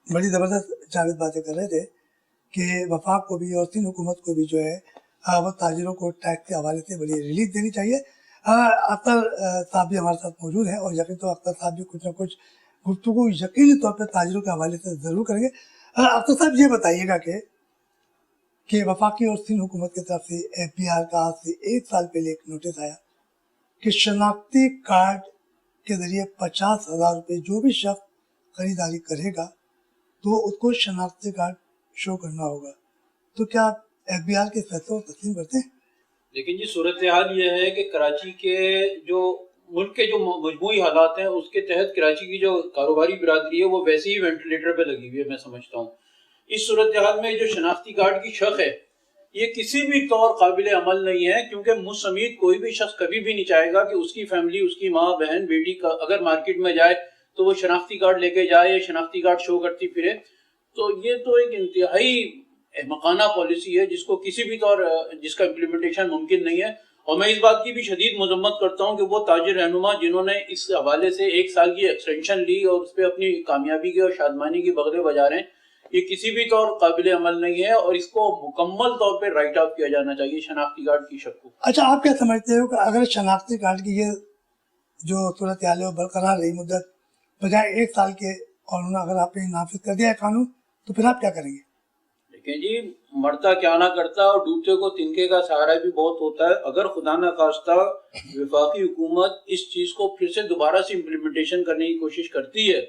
بڑی زبردست جاوید باتیں کر رہے تھے کہ وفاق کو بھی اور سندھ حکومت کو بھی جو ہے وہ تاجروں کو ٹیکس کے حوالے سے بڑی ریلیف دینی چاہیے. اختر صاحب بھی ہمارے ساتھ موجود ہیں, اور یقین تو اختر صاحب بھی کچھ نہ کچھ گفتگو یقینی طور پہ تاجروں کے حوالے سے ضرور کریں گے. اختر صاحب یہ بتائیے گا کہ وفاقی اور سندھ حکومت کی طرف سے ایف بی آر کا آج سے 1 سال پہلے ایک نوٹس آیا کہ شناختی کارڈ کے ذریعے 50,000 روپے جو بھی شخص خریداری کرے گا تو اس کو شناختی کارڈ شو کرنا ہوگا. تو کیا آپ ایف بی آر کے فیصلے کو تسلیم کرتے ہیں؟ لیکن جی صورتحال یہ ہے کہ کراچی کے جو ملک کے جو مجموعی حالات ہیں اس کے تحت کراچی کی جو کاروباری برادری ہے وہ ویسے ہی وینٹیلیٹر پہ لگی ہوئی ہے. میں سمجھتا ہوں اس صورتحال میں جو شناختی کارڈ کی شق ہے یہ کسی بھی طور قابل عمل نہیں ہے, کیونکہ مجھ سمیت کوئی بھی شخص کبھی بھی نہیں چاہے گا کہ اس کی فیملی, اس کی ماں بہن بیٹی کا اگر مارکیٹ میں جائے تو وہ شناختی کارڈ لے کے جائے یا شناختی کارڈ شو کرتی پھرے. تو یہ تو ایک انتہائی احمقانہ پالیسی ہے جس کو کسی بھی طور جس کا امپلیمنٹیشن ممکن نہیں ہے. اور میں اس بات کی بھی شدید مذمت کرتا ہوں کہ وہ تاجر رہنما جنہوں نے اس حوالے سے 1 سال کی ایکسٹینشن لی اور اس پہ اپنی کامیابی کی اور شادمانی کی بغلے بجا رہے ہیں، یہ کسی بھی طور قابل عمل نہیں ہے اور اس کو مکمل طور پہ رائٹ آف کیا جانا چاہیے شناختی کارڈ کی شک کو۔ اچھا، آپ کیا سمجھتے ہو کہ اگر شناختی کارڈ کی یہ جو صورتحال ہے وہ برقرار رہی مدت بجائے 1 سال کے، اور انہوں نے اگر آپ نے نافذ کر دیا ہے قانون، تو پھر آپ کیا کریں گے؟ دیکھیں جی، مرتا کیا نہ کرتا اور ڈوبتے کو تنکے کا سہارا بھی بہت ہوتا ہے۔ اگر خدا نہ خواستہ وفاقی حکومت اس چیز کو پھر سے دوبارہ سے امپلیمنٹیشن کرنے کی کوشش کرتی ہے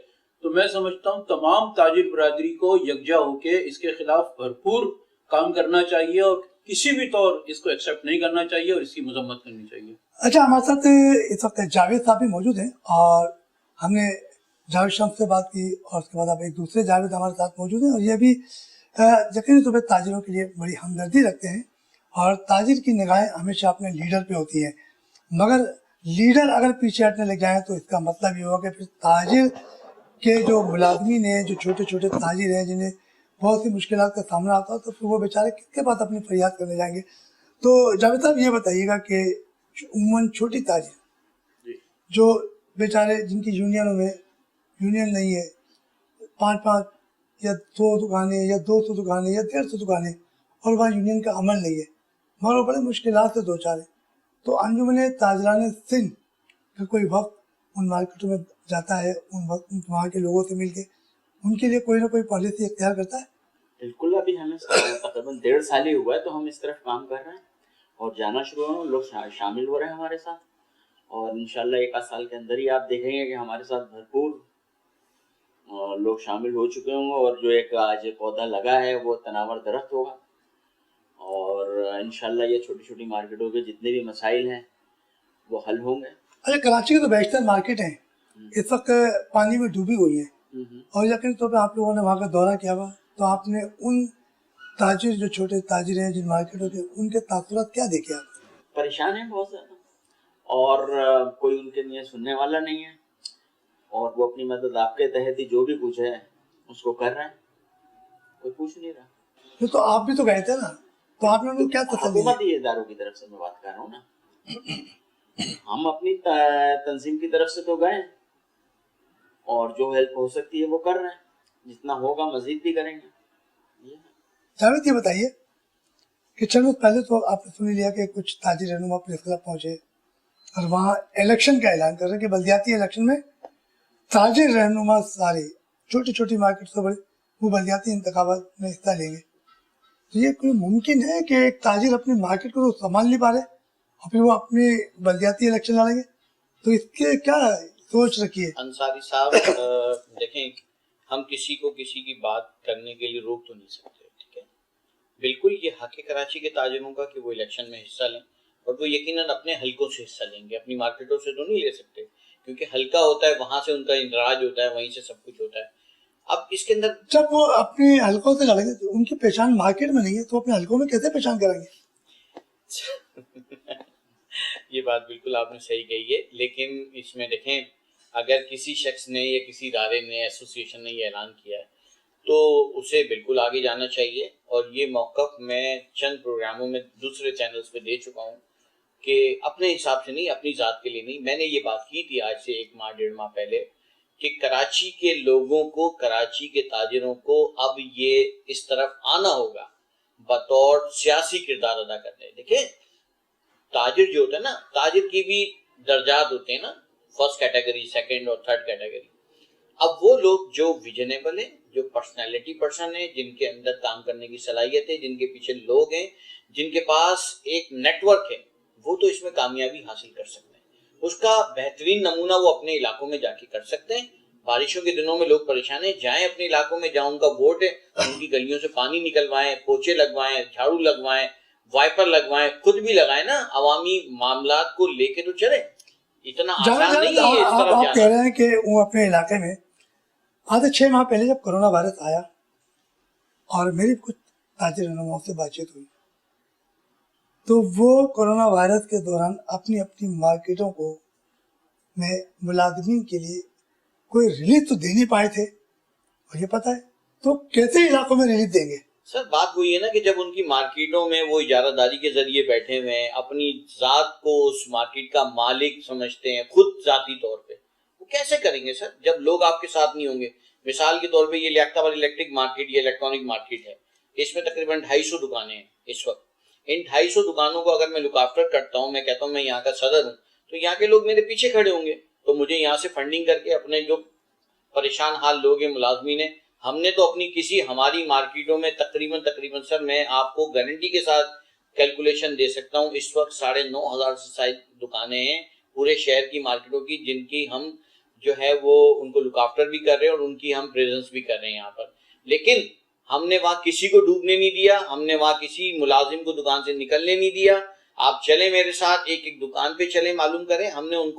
تو میں سمجھتا ہوں تمام تاجر برادری کو یکجا ہو کے اس کے خلاف بھرپور کام کرنا چاہیے اور کسی بھی طور اس کو ایکسیپٹ نہیں کرنا چاہیے اور اس کی مذمت کرنی چاہیے۔ اچھا، ہمارے ساتھ اس وقت جاوید صاحب بھی موجود ہیں، اور ہم نے جاوید شمس سے بات کی، اور اس کے بعد اب ایک دوسرے جاوید ہمارے ساتھ موجود ہیں، اور یہ بھی یقینی طور پہ تاجروں کے لیے بڑی ہمدردی رکھتے ہیں، اور تاجر کی نگاہیں ہمیشہ اپنے لیڈر پہ ہوتی ہیں، مگر لیڈر اگر پیچھے ہٹنے لگ جائیں تو اس کا مطلب یہ ہوگا کہ پھر تاجر کے جو ملازمین ہیں، جو چھوٹے چھوٹے تاجر ہیں، جنہیں بہت سی مشکلات کا سامنا ہوتا ہے، تو پھر وہ بیچارے کس کے پاس اپنی فریاد کرنے جائیں گے؟ تو جاوید صاحب یہ بتائیے گا کہ عموماً چھوٹی تاجر جو بیچارے جن کی یونینوں میں یونین نہیں ہے، 5 یا 100 دکانیں یا 200 دکانیں یا 150 دکانیں، اور وہاں یونین کا عمل نہیں ہے، مگر وہ بڑے مشکلات سے دوچار ہیں، تو انجمن تاجران سندھ کا کوئی وقت ان مارکیٹوں میں جاتا ہے، ان وقت وہاں کے لوگوں سے مل کے ان کے لیے کوئی نہ کوئی پالیسی اختیار کرتا ہے؟ بالکل، ابھی ہمیں تقریباً 1.5 سال ہی ہوا ہے تو ہم اس طرف کام کر رہے ہیں اور جانا شروع ہو، لوگ شامل ہو رہے ہیں ہمارے ساتھ، اور انشاءاللہ 1 سال کے اندر ہی آپ دیکھیں گے کہ ہمارے ساتھ بھرپور لوگ شامل ہو چکے ہوں گے، اور جو ایک آج پودا لگا ہے وہ تناور درخت ہوگا، اور انشاءاللہ یہ چھوٹی چھوٹی مارکیٹوں کے جتنے بھی مسائل ہیں وہ حل ہوں گے۔ اچھا، کراچی کی تو بیشتر مارکیٹ ہیں اس وقت پانی میں ڈوبی ہوئی ہیں، اور یقین طور پہ آپ لوگوں نے وہاں کا دورہ کیا ہوا، تو آپ نے ان تاجر جو چھوٹے تاجر ہیں جن مارکیٹوں کے، ان کے تاثرات کیا دیکھے آپ؟ پریشان ہیں بہت زیادہ، اور کوئی ان کے لیے سننے والا نہیں ہے، اور وہ اپنی مدد آپ کے تحت ہی جو بھی کچھ ہے اس کو کر رہے ہیں، کوئی پوچھ نہیں رہا۔ تو آپ بھی تو گئے تھے نا، تو آپ نے ان کو کیا تسلی دی؟ حکومتی اداروں کی طرف سے میں بات کر رہا ہوں نا، ہم اپنی تنظیم کی طرف سے تو گئے اور جو ہیلپ ہو سکتی ہے وہ کر رہے ہیں، جتنا ہوگا مزید بھی کریں گے۔ جاوید یہ بتائیے کہ چند روز پہلے تو آپ نے سن لیا کہ کچھ تاجر رہنما پریس کلب پہنچے اور وہاں الیکشن کا اعلان کر رہے ہیں کہ بلدیاتی الیکشن میں تاجر رہنما سارے چھوٹی چھوٹی مارکیٹ سے بڑے وہ بلدیاتی انتخابات میں حصہ لیں گے، تو یہ کوئی ممکن ہے کہ ایک تاجر اپنی مارکیٹ کو تو سنبھال نہیں پا رہے اور پھر وہ اپنی بلدیاتی الیکشن لڑیں گے؟ تو اس کے کیا سوچ رکھی ہے؟ انصاری صاحب دیکھیں، ہم کسی کو کسی کی بات کرنے کے لیے روک تو نہیں سکتے، ٹھیک ہے؟ بالکل یہ حق ہے کراچی کے تاجروں کا کہ وہ الیکشن میں حصہ لیں، اور وہ یقیناً اپنے حلقوں سے حصہ لیں گے، اپنی مارکیٹوں سے تو نہیں لے سکتے، کیونکہ حلقہ ہوتا ہے، وہاں سے ان کا اندراج ہوتا ہے، وہیں سے سب کچھ ہوتا ہے۔ اب اس کے اندر جب وہ اپنے حلقوں سے لڑیں گے تو ان کی پہچان مارکیٹ میں نہیں ہے، تو اپنے حلقوں میں کیسے پہچان کریں گے؟ یہ بات بالکل آپ نے صحیح کہی ہے، لیکن اس میں دیکھیں، اگر کسی شخص نے یا کسی ادارے نے، ایسوسیشن نے یہ اعلان کیا ہے تو اسے بالکل آگے جانا چاہیے، اور یہ موقف میں چند پروگراموں میں دوسرے چینلز پہ دے چکا ہوں کہ اپنے حساب سے نہیں، اپنی ذات کے لیے نہیں، میں نے یہ بات کی تھی آج سے 1 ماہ 1.5 ماہ پہلے کہ کراچی کے لوگوں کو، کراچی کے تاجروں کو اب یہ اس طرف آنا ہوگا بطور سیاسی کردار ادا کرنے۔ دیکھیں، تاجر جو ہوتا ہے نا، تاجر کی بھی درجات ہوتے ہیں نا، 1st کیٹیگری، 2nd اور 3rd کیٹیگری۔ اب وہ لوگ جو ویژنیبل ہیں، جو پرسنالٹی پرسن ہیں، جن کے اندر کام کرنے کی صلاحیت ہے، جن کے پیچھے لوگ ہیں، جن کے پاس ایک نیٹ ورک ہے، وہ تو اس میں کامیابی حاصل کر سکتے ہیں۔ اس کا بہترین نمونہ وہ اپنے علاقوں میں جا کے کر سکتے ہیں۔ بارشوں کے دنوں میں لوگ پریشان ہیں، جائیں اپنے علاقوں میں، جہاں ان کا ووٹ ہے، ان کی گلیوں سے پانی نکلوائیں، پوچھے لگوائیں، جھاڑو لگوائیں، وائپر لگوائیں، خود بھی لگائیں نا، عوامی معاملات کو لے کے تو چلیں۔ اتنا آسان نہیں ہے اس طرف آپ جانا۔ کہہ رہے ہیں کہ وہ اپنے علاقے میں آج سے 6 ماہ پہلے جب کرونا وائرس آیا اور میری کچھ تاجر رہنماؤں سے بات چیت ہوئی تو وہ کرونا وائرس کے دوران اپنی اپنی مارکیٹوں کو میں ملازمین کے لیے کوئی ریلیف تو دے نہیں پائے تھے، اور یہ پتہ ہے تو کیسے علاقوں میں ریلیف دیں گے؟ سر بات وہی ہے نا کہ جب ان کی مارکیٹوں میں وہ اجارہ داری کے ذریعے بیٹھے ہوئے ہیں، اپنی ذات کو اس مارکیٹ کا مالک سمجھتے ہیں خود ذاتی طور پہ، وہ کیسے کریں گے سر جب لوگ آپ کے ساتھ نہیں ہوں گے؟ مثال کے طور پہ یہ لیاقت آباد الیکٹرک مارکیٹ یا الیکٹرانک مارکیٹ ہے، اس میں تقریباً 250 دکانیں ہیں اس وقت. ان 250 دکانوں کو اگر میں لک آفٹر کرتا ہوں، میں کہتا ہوں میں یہاں کا صدر ہوں، تو یہاں کے لوگ میرے پیچھے کھڑے ہوں گے، تو مجھے یہاں سے فنڈنگ کر کے اپنے جو پریشان حال لوگ ہیں، ملازمین ہیں، ہم نے تو اپنی ہماری مارکیٹوں میں تقریباً سر میں آپ کو گارنٹی کے ساتھ کیلکولیشن دے سکتا ہوں، اس وقت 9,500 سے زائد دکانیں ہیں پورے شہر کی مارکیٹوں کی، جن کی ہم جو ہے وہ ان کو لک آفٹر بھی کر رہے ہیں اور ان کی ہم پریزنس بھی کر رہے ہیں یہاں پر. لیکن ہم نے وہاں کسی کو ڈوبنے نہیں دیا، ہم نے وہاں کسی ملازم کو دکان سے نکلنے نہیں دیا. آپ چلیں میرے ساتھ، ایک ایک دکان پہ چلیں، معلوم کریں. ہم نے ان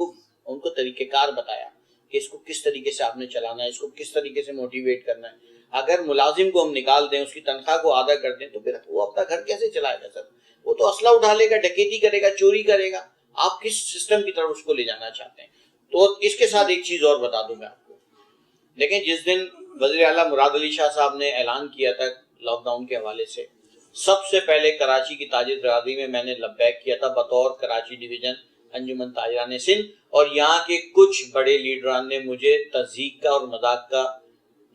کو طریقہ کار بتایا کہ اس کو کس طریقے سے آپ نے چلانا ہے، اس کو کس طریقے سے موٹیویٹ کرنا ہے. اگر ملازم کو ہم نکال دیں، اس کی تنخواہ کو آدھا کر دیں، تو پھر وہ اپنا گھر کیسے چلائے گا سر؟ وہ تو اسلحہ اٹھا لے گا، ڈکیتی کرے گا، چوری کرے گا. آپ کس سسٹم کی طرف اس کو لے جانا چاہتے ہیں؟ تو اس کے ساتھ ایک چیز اور بتا دوں میں آپ کو. دیکھیں، جس دن وزیر اعلیٰ مراد علی شاہ صاحب نے اعلان کیا تھا لاک ڈاؤن کے حوالے سے، سب سے پہلے کراچی کی تاجر برادری میں میں نے لبیک کیا تھا بطور کراچی ڈویژن انجمن تاجران سندھ، اور یہاں کے کچھ بڑے لیڈران نے مجھے تضحیک کا اور مذاق کا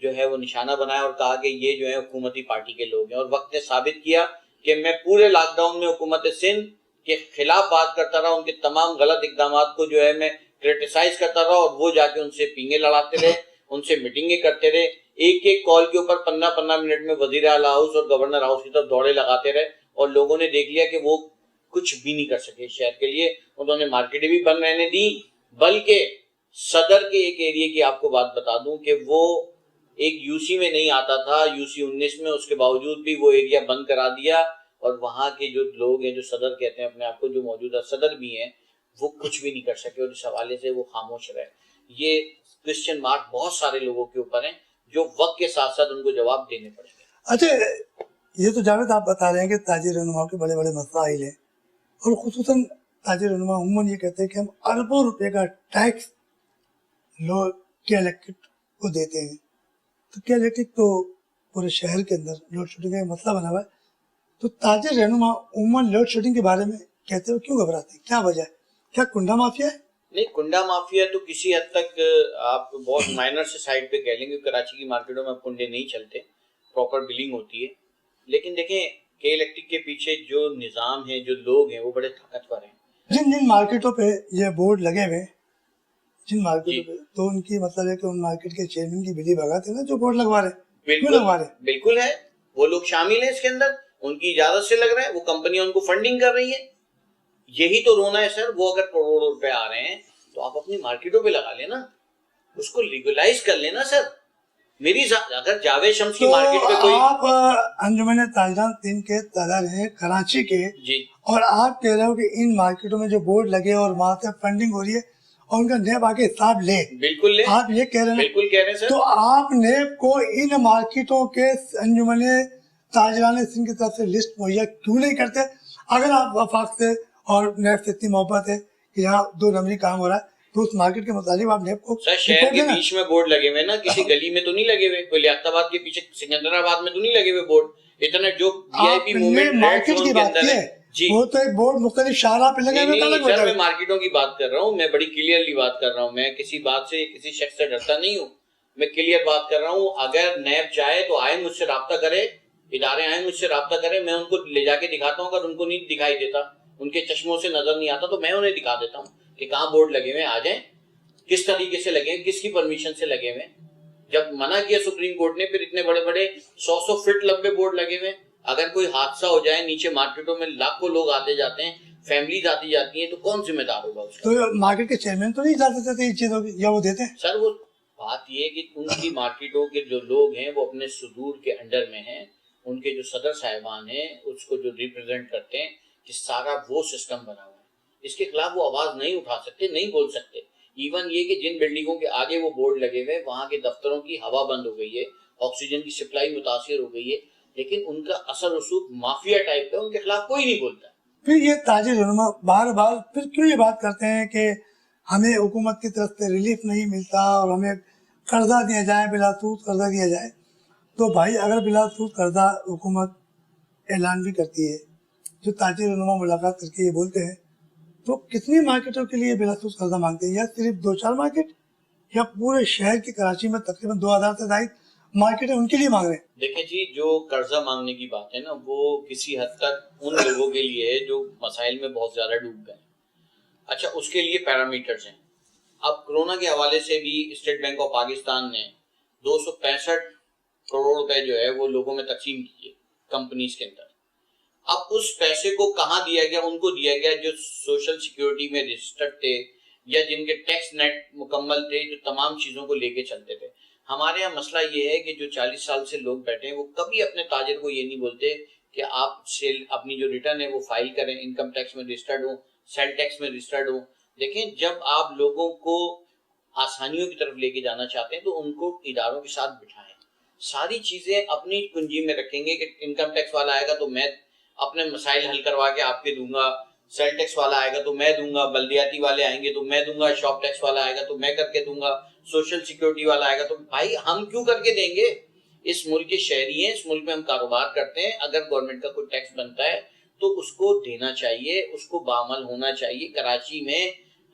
جو ہے وہ نشانہ بنایا اور کہا کہ یہ جو ہے حکومتی پارٹی کے لوگ ہیں. اور وقت نے ثابت کیا کہ میں پورے لاک ڈاؤن میں حکومت سندھ کے خلاف بات کرتا رہا، ان کے تمام غلط اقدامات کو جو ہے میں کرٹیسائز کرتا رہا، اور وہ جا کے ان سے پینگے لڑاتے رہے، ان سے میٹنگیں کرتے رہے. ایک ایک کال کے اوپر 15 منٹ میں وزیر اعلیٰ ہاؤس اور گورنر ہاؤس کی طرف دوڑے لگاتے رہے، اور لوگوں نے دیکھ لیا کہ وہ کچھ بھی نہیں کر سکے شہر کے لیے. انہوں نے مارکیٹیں بھی بند رہنے دی، بلکہ صدر کے ایک ایریے کی آپ کو بات بتا دوں کہ وہ ایک یو سی میں نہیں آتا تھا، یو سی 19 میں، اس کے باوجود بھی وہ ایریا بند کرا دیا. اور وہاں کے جو لوگ ہیں، جو صدر کہتے ہیں اپنے آپ کو، جو موجودہ صدر بھی ہیں، وہ کچھ بھی نہیں کر سکے، اور اس حوالے سے وہ خاموش رہے. یہ کوسچن مارک بہت سارے لوگوں کے اوپر ہیں جو وقت کے ساتھ ساتھ ان کو جواب دینے پڑیں گے. اچھا، یہ تو جاوید آپ بتا رہے ہیں کہ تاجر رہنما کے بڑے بڑے مسائل ہیں، اور خصوصاً تاجر رہنما عموماً یہ کہتے ہیں کہ ہم اربوں روپے کا ٹیکس لوگ کے الیکٹرک کو دیتے ہیں. تو کیا الیکٹرک تو پورے شہر کے اندر لوڈ شیڈنگ کا مسئلہ بنا ہوا ہے، تو تاجر رہنما عموماً لوڈ شیڈنگ کے بارے میں کہتے ہو کیوں گھبراتے ہیں؟ کیا وجہ ہے؟ کیا کنڈا مافیا ہے؟ نہیں، کنڈا مافیا تو کسی حد تک آپ بہت مائنر سے سائڈ پہ کہہ لیں گے. کراچی کی مارکیٹوں میں اب کنڈے نہیں چلتے، پراپر بلنگ ہوتی ہے. لیکن دیکھیں کہ الیکٹرک کے پیچھے جو نظام ہے، جو لوگ ہیں، وہ بڑے طاقتور ہیں. جن مارکیٹوں پہ یہ بورڈ لگے ہوئے، جن مارکیٹوں پہ، تو ان کی مطلب ہے کہ ان مارکیٹ کے چیئرمین کی بلی بھگاتے ہیں نا جو بورڈ لگوا رہے ہیں. کیوں لگوا رہے ہیں؟ بالکل ہے، وہ لوگ شامل ہیں اس کے اندر، ان کی اجازت سے لگ رہا ہے، وہ کمپنیاں ان کو فنڈنگ کر رہی ہیں. یہی تو رونا ہے سر. وہ اگر کروڑوں روپے آ رہے ہیں تو آپ اپنی مارکیٹوں پہ لگا لیں نا، اس کو لیگلائز کر لینا سر. میری اگر جاوید شمس کی مارکیٹ پہ کوئی، آپ انجمن تاجران سندھ کے صدر ہیں کراچی کے، جی، اور آپ کہہ رہے ہو کہ ان مارکیٹوں میں جو بورڈ لگے اور وہاں سے فنڈنگ ہو رہی ہے اور ان کا نیب آگے حساب لے، بالکل لے، آپ یہ کہہ رہے ہیں؟ بالکل کہہ رہے ہیں سر. تو آپ نیب کو ان مارکیٹوں کے انجمن تاجران سندھ کی طرف سے لسٹ مہیا کیوں نہیں کرتے؟ اگر آپ وفاق سے اور نیب سے اتنی محبت ہے کہ یہاں 2 نمبری کام ہو رہا ہے، تو اس مارکیٹ کے متعلق آپ نیب کو سر شہر کے بیچ میں بورڈ لگے ہوئے نا، کسی گلی میں تو نہیں لگے ہوئے، کوئی لیاقت آباد کے پیچھے سکندر آباد میں تو نہیں لگے ہوئے بورڈ. اتنا جو وی آئی پی موومنٹ مارکیٹ کی بات کی ہے، جی، وہ تو ایک بورڈ مختلف شاہراہ پہ لگے ہوئے الگ سر. میں مارکیٹوں کی بات کر رہا ہوں، میں بڑی کلیئرلی بات کر رہا ہوں. میں کسی بات سے، کسی شخص سے ڈرتا نہیں ہوں. میں کلیئر بات کر رہا ہوں. اگر نیب چاہے تو آئے مجھ سے رابطہ کرے، ادارے آئے مجھ سے رابطہ کرے، میں ان کو لے جا کے دکھاتا ہوں. اگر ان کو نہیں دکھائی دیتا، ان کے چشموں سے نظر نہیں آتا، تو میں انہیں دکھا دیتا ہوں کہ کہاں بورڈ لگے ہوئے، آ جائیں. کس طریقے سے لگے ہیں، کس کی پرمیشن سے لگے ہوئے. جب منع کیا سپریم کورٹ نے، پھر اتنے بڑے بڑے 100 فٹ لمبے بورڈ لگے ہوئے. اگر کوئی حادثہ ہو جائے، نیچے مارکیٹوں میں لاکھوں لوگ آتے جاتے ہیں، فیملیز آتی جاتی ہیں، تو کون ذمہ دار ہوگا اس کا؟ تو مارکیٹ کے چیئرمین تو نہیں اجازت دیتے اس چیزوں کی، یا وہ دیتے ہیں؟ سر وہ بات یہ ہے کہ ان کی مارکیٹوں کے جو لوگ ہیں وہ اپنے صدور کے انڈر میں ہیں. ان کے جو صدر صاحبان ہیں، اس کو جو ریپرزینٹ کرتے ہیں، کہ سارا وہ سسٹم بنا ہوا ہے. اس کے خلاف وہ آواز نہیں اٹھا سکتے، نہیں بول سکتے. ایون یہ کہ جن بلڈنگوں کے آگے وہ بورڈ لگے ہوئے، وہاں کے دفتروں کی ہوا بند ہو گئی ہے، آکسیجن کی سپلائی متاثر ہو گئی ہے، لیکن ان کا اثر رسوخ مافیا ٹائپ ہے، ان کے خلاف کوئی نہیں بولتا. پھر یہ تاجر رہنما بار بار پھر کیوں یہ بات کرتے ہیں کہ ہمیں حکومت کی طرف سے ریلیف نہیں ملتا اور ہمیں قرضہ دیا جائے، بلا سود قرضہ دیا جائے؟ تو بھائی اگر بلا سود قرضہ حکومت اعلان بھی کرتی ہے, جو تاجر رہنما ملاقات کر کے یہ بولتے ہیں, تو کتنی مارکیٹوں کے لیے بلا سود قرضہ مانگتے ہیں؟ یا صرف 2-4 مارکیٹ, یا پورے شہر کی کراچی میں تقریباً 2000 سے زائد مارکیٹیں ان کے لیے مانگ رہے ہیں؟ دیکھیں جی, جو قرضہ مانگنے کی بات ہے نا, وہ کسی حد تک ان لوگوں کے لیے ہے جو مسائل میں بہت زیادہ ڈوب گئے. اچھا, اس کے لیے پیرامیٹرز ہیں. اب کرونا کے حوالے سے بھی اسٹیٹ بینک آف پاکستان نے 265 کروڑ روپے جو ہے وہ لوگوں میں تقسیم کیے کمپنیز کے اندر. اب اس پیسے کو کہاں دیا گیا؟ ان کو دیا گیا جو سوشل سیکیورٹی میں رجسٹرڈ تھے, یا جن کے ٹیکس نیٹ مکمل تھے, جو تمام چیزوں کو لے کے چلتے تھے. ہمارے یہاں مسئلہ یہ ہے کہ جو 40 سال سے لوگ بیٹھے ہیں وہ کبھی اپنے تاجر کو یہ نہیں بولتے کہ آپ سیل اپنی جو ریٹرن ہے وہ فائل کریں, انکم ٹیکس میں رجسٹرڈ ہوں, سیل ٹیکس میں رجسٹرڈ ہوں. دیکھیں, جب آپ لوگوں کو آسانیوں کی طرف لے کے جانا چاہتے ہیں تو ان کو اداروں کے ساتھ بٹھائیں, ساری چیزیں اپنی کنجی میں رکھیں گے کہ انکم ٹیکس والا آئے گا تو میں اپنے مسائل حل کروا کے آپ کے دوں گا, سیل ٹیکس والا آئے گا تو میں دوں گا, بلدیاتی والے آئیں گے تو میں دوں گا, شاپ ٹیکس والا آئے گا تو میں کر کے دوں گا, سوشل سیکیورٹی والا آئے گا تو بھائی ہم کیوں کر کے دیں گے؟ اس ملک کے شہری ہیں, اس ملک میں ہم کاروبار کرتے ہیں. اگر گورنمنٹ کا کوئی ٹیکس بنتا ہے تو اس کو دینا چاہیے, اس کو بعمل ہونا چاہیے. کراچی میں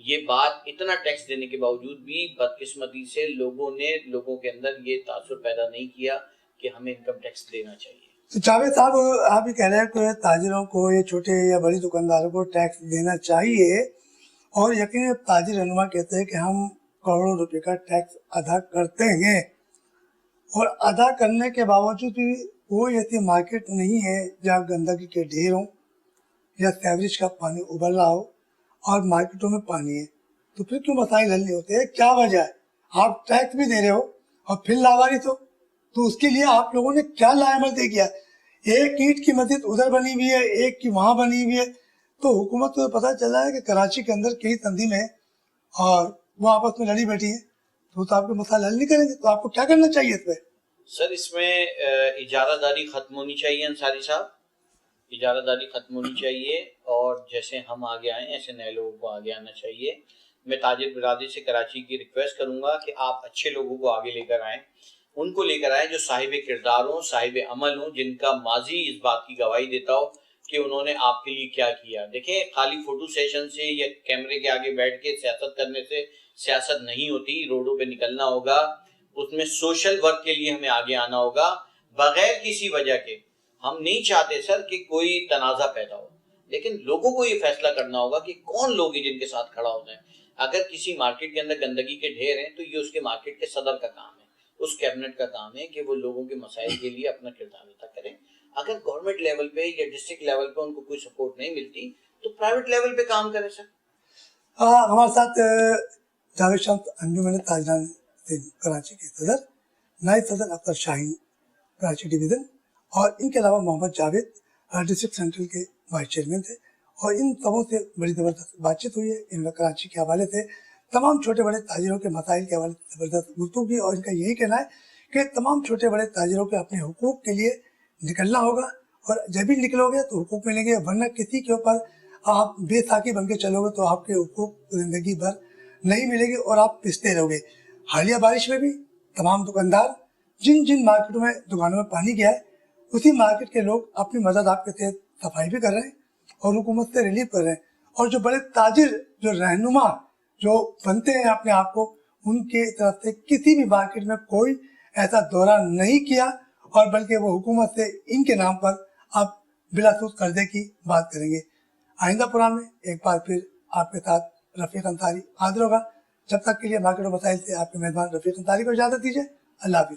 یہ بات, اتنا ٹیکس دینے کے باوجود بھی بدقسمتی سے لوگوں کے اندر یہ تاثر پیدا نہیں کیا کہ ہمیں انکم ٹیکس دینا چاہیے. تو جاوید صاحب, آپ یہ کہہ رہے ہیں کہ تاجروں کو, یہ چھوٹے یا بڑی دکانداروں کو ٹیکس دینا چاہیے, اور یقیناً تاجر رہنما کہتے ہیں کہ ہم کروڑوں روپے کا ٹیکس ادا کرتے ہیں, اور ادا کرنے کے باوجود بھی کوئی ایسی مارکیٹ نہیں ہے جہاں گندگی کے ڈھیر ہوں یا سیوریج کا پانی ابل رہا ہو اور مارکیٹوں میں پانی ہے. تو پھر کیوں مسائل حل نہیں ہوتے؟ کیا وجہ ہے؟ آپ ٹیکس بھی دے رہے ہو اور پھر لاوارث ہو, تو اس کے لیے آپ لوگوں نے کیا لائحہ دے کیا؟ ایک اینٹ کی مسجد ادھر بنی ہوئی ہے, ایک کی وہاں بنی ہوئی ہے, تو حکومت کو پتہ چلا ہے کہ کراچی کے اندر کئی تنظیمیں اور وہ آپس میں لڑی بیٹھی ہیں, تو آپ کے مسائل حل نہیں کریں گے. تو آپ کو کیا کرنا چاہیے اس پہ؟ سر, اس میں اجارہ داری ختم ہونی چاہیے. انصاری صاحب, اجارہ داری ختم ہونی چاہیے, اور جیسے ہم آگے آئیں ایسے نئے لوگوں کو آگے آنا چاہیے. میں تاجر برادری سے کراچی کی ریکویسٹ کروں گا کہ آپ اچھے لوگوں کو آگے لے کر آئیں, ان کو لے کر آئیں جو صاحب کردار ہوں, صاحب عمل ہوں, جن کا ماضی اس بات کی گواہی دیتا ہو کہ انہوں نے آپ کے لیے کیا کیا. دیکھیں, خالی فوٹو سیشن سے یا کیمرے کے آگے بیٹھ کے سیاست کرنے سے سیاست نہیں ہوتی. روڈوں پہ نکلنا ہوگا, اس میں سوشل ورک کے لیے ہمیں آگے آنا ہوگا بغیر کسی وجہ کے. ہم نہیں چاہتے سر کہ کوئی تنازع پیدا ہو, لیکن لوگوں کو یہ فیصلہ کرنا ہوگا کہ کون لوگ ہیں جن کے ساتھ کھڑا ہوتا ہے. اگر کسی مارکیٹ کے اندر گندگی کے ڈھیر ہیں تو یہ اس کے مارکیٹ کے صدر کا کام ہے, اس کیبنٹ کا کام ہے کہ وہ لوگوں کے مسائل کے لیے اپنا کردار ادا کریں. اگر گورنمنٹ لیول پہ یا ڈسٹرکٹ لیول پہ ان کو کوئی سپورٹ نہیں ملتی تو پرائیویٹ لیول پہ کام کریں. سر, ہمارے ساتھ جاوید شمس انجمن تاجران کراچی کے صدر, نائب صدر اختر شاہین کراچی ڈویژن, اور ان کے علاوہ محمد جاوید ڈسٹرکٹ سینٹرل کے وائس چیئرمین تھے, اور ان سبوں سے بڑی زبردست بات چیت ہوئی ہے. ان میں کراچی کے حوالے سے تمام چھوٹے بڑے تاجروں کے مسائل کے حوالے سے زبردست گفتگو کی, اور ان کا یہی کہنا ہے کہ تمام چھوٹے بڑے تاجروں کے اپنے حقوق کے لیے نکلنا ہوگا, اور جب بھی نکلو گے تو حقوق ملیں گے, ورنہ کسی کے اوپر آپ بے ساکی بن کے چلو گے تو آپ کے حقوق زندگی بھر نہیں ملے گی اور آپ پستے رہو گے. حالیہ بارش میں بھی تمام دکاندار جن مارکیٹوں میں دکانوں میں پانی گیا ہے, اسی مارکیٹ کے لوگ اپنی مدد آپ کے تحت صفائی بھی کر رہے ہیں اور حکومت سے ریلیف کر رہے ہیں. اور جو بڑے تاجر, جو رہنما جو بنتے ہیں اپنے آپ کو, ان کے طرف سے کسی بھی مارکیٹ میں کوئی ایسا دورہ نہیں کیا, اور بلکہ وہ حکومت سے ان کے نام پر اب بلا سود قرضے کی بات کریں گے. آئندہ پروگرام میں ایک بار پھر آپ کے ساتھ رفیق انصاری حاضر ہوگا. جب تک کے لیے مارکیٹ و مسائل سے آپ کے میزبان رفیق انصاری کو اجازت دیجیے. اللہ حافظ.